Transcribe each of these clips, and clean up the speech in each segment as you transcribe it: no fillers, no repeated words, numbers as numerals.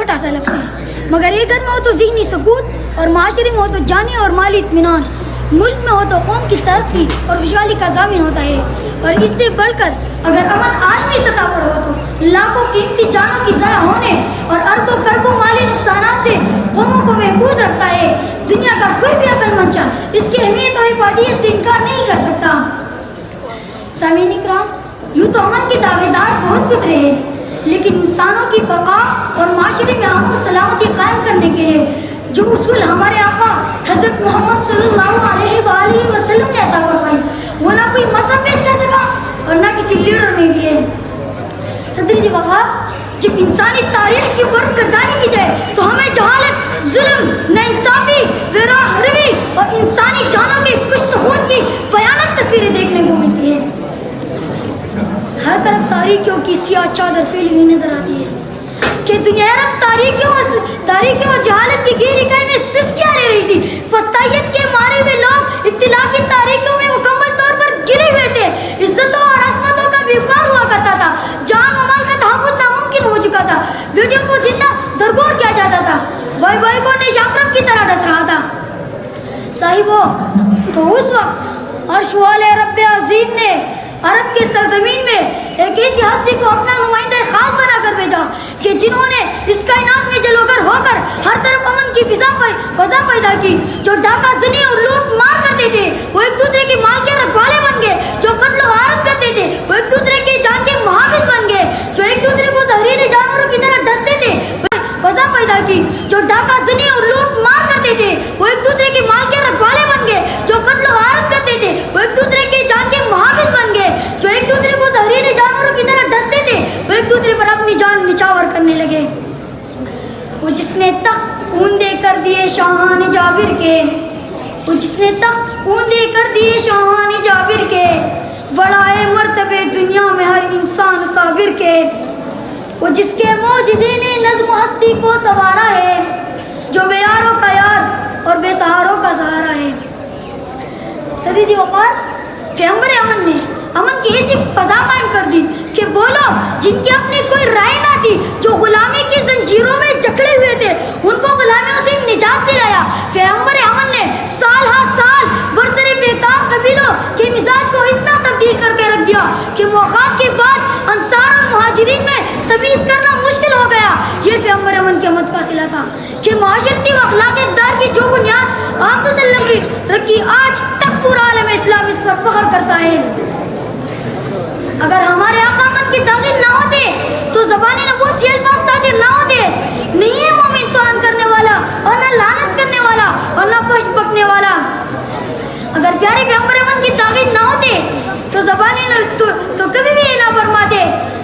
چھوٹا سا لفظ ہے، مگر یہ گھر میں ہو تو ذہنی سکون اور معاشرے میں ہو تو جانی اور مالی اطمینان، ملک میں ہو تو قوم کی ترقی اور خوشحالی کا ضامن ہوتا ہے۔ اور اس سے بڑھ کر اگر امن عالمی سطح پر ہو تو لاکھوں قیمتی جانوں کی ضائع ہونے اور اربوں کربوں مالی نقصانات سے قوموں کو محفوظ رکھتا ہے۔ دنیا کا کوئی بھی عقل مند شخص اس کی اہمیت اور افادیت سے انکار نہیں کر سکتا۔ سامعین اکرام، یوں تو امن کے دعوے دار بہت گزرے ہیں، لیکن انسانوں کی بقا اور معاشرے میں امن و سلامتی قائم کرنے کے لیے جو اصول ہمارے آقا حضرت محمد صلی اللہ علیہ وآلہ وسلم نے عطا فرمائی، وہ نہ کوئی مذہب پیش کر سکا اور نہ کسی لیڈر نے دیے۔ صدر جی وقار، جب انسانی تاریخ کی برق گردانی کی جائے تو ہمیں جہالت، ظلم، ناانصافی، بے راہ روی اور انسانی جانوں کے کشت خون کی بھیانک تصویریں دیکھنے کو ملتی ہیں۔ ہر طرف تاریکیوں کی سیاہ چادر پھیلی ہوئی نظر آتی ہے کہ دنیا عرب تاریکیوں اور جہالت کی گہری کائی میں سسکیاں لے رہی تھی۔ فسطائیت کے مارے ہوئے لوگ ابتلا کی تاریکیوں میں مکمل طور پر گرے ہوئے تھے۔ عزتوں اور عصمتوں کا وقار ہوا کرتا تھا، جان و مال کا تحفظ ناممکن ہو چکا تھا، بیٹیوں کو زندہ درگور کیا جاتا تھا، بھائی بھائی کو نشاپرب کی طرح ڈس رہا تھا۔ صاحبو، تو اس وقت عرش والے رب عظیم نے عرب کے سرزمین میں ایک ایسی ہستی کو اپنا نمائندہ خاص بنا کر بھیجا کہ جنہوں نے اس کائنات میں جلوگر ہو کر ہر طرف امن کی فضا پیدا کی۔ جو ڈاکہ زنی اور لوٹ مار کرتے تھے وہ ایک دوسرے کے مال کے رکھوالے بن گئے، جو قتل و غارت کرتے تھے وہ ایک دوسرے کے جان کے محافظ بن گئے، جو ایک دوسرے کو زہریلے جانوروں کی طرح ڈستے تھے فضا پیدا کی۔ جو ڈاکہ زنی اور لوٹ مار کرتے تھے وہ ایک دوسرے کے مال کے رکھوالے بن گئے، جو قتل و غارت کرتے تھے وہ ایک دوسرے کے جان کے محافظ بن گئے، جو ایک دوسرے کو زہریلے جانوروں کی طرح ڈستے تھے وہ ایک دوسرے پر اپنی جان نچھاور کرنے لگے۔ وہ جس نے تخت اوندے کر دیے شاہان جابر کے، وہ جس نے تخت اوندے کر دیے شاہان جابر کے، بڑا ہے مرتبے دنیا میں ہر انسان صابر کے۔ وہ جس کے معجزے نے نظم و ہستی کو سنوارا ہے، جو بے یاروں کا یار اور بے سہاروں کا سہارا ہے۔ صدی جی وقار، پیغمبر امن نے امن کی ایسی فضا قائم کر دی کہ وہ لوگ جن کی اپنی کوئی رائے نہ تھی، جو غلامی کی زنجیروں میں جکڑے ہوئے تھے، ان کو غلامیوں سے نجات دلایا۔ پیغمبر امن نے سال ہر سال برسر بیکار قبیلوں کے مزاج کو اتنا تبدیل کر کے رکھ دیا کہ موقعات کے بعد انصار اور مہاجرین میں تمیز کرنا مشکل ہو گیا۔ یہ پیغمبر امن کی آمد کا صلہ تھا کہ معاشرتی و اخلاقی اقدار کی جو بنیاد آپ صلی اللہ علیہ وسلم نے رکھی، آج تک پورا عالم اسلام اس پر فخر کرتا ہے۔ اگر ہمارے آقا امن کی داغی نہ ہوتے تو زبان نبوت سے الفاظ صادر نہ ہوتے۔ نہیں ہے مومن توان کرنے والا اور نہ لعنت کرنے والا اور نہ پشت بکنے والا۔ اگر پیارے پیغمبر امن کی داغی نہ ہوتے تو زبانیں تو کبھی بھی یہ نہ فرماتے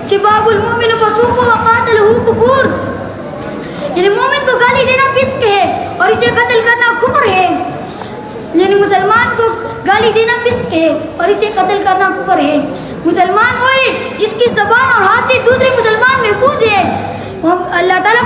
سباب المؤمن فسوق وقاتلہ کفور، یعنی مومن کو گالی دینا فسق ہے اور اسے قتل کرنا کفر ہے۔ یعنی مسلمان کو گالی دینا فسق ہے اور اسے قتل کرنا کفر ہے۔ مسلمان وہی جس کی زبان اور ہاتھ سے دوسرے مسلمان محفوظ ہے۔ اللہ تعالیٰ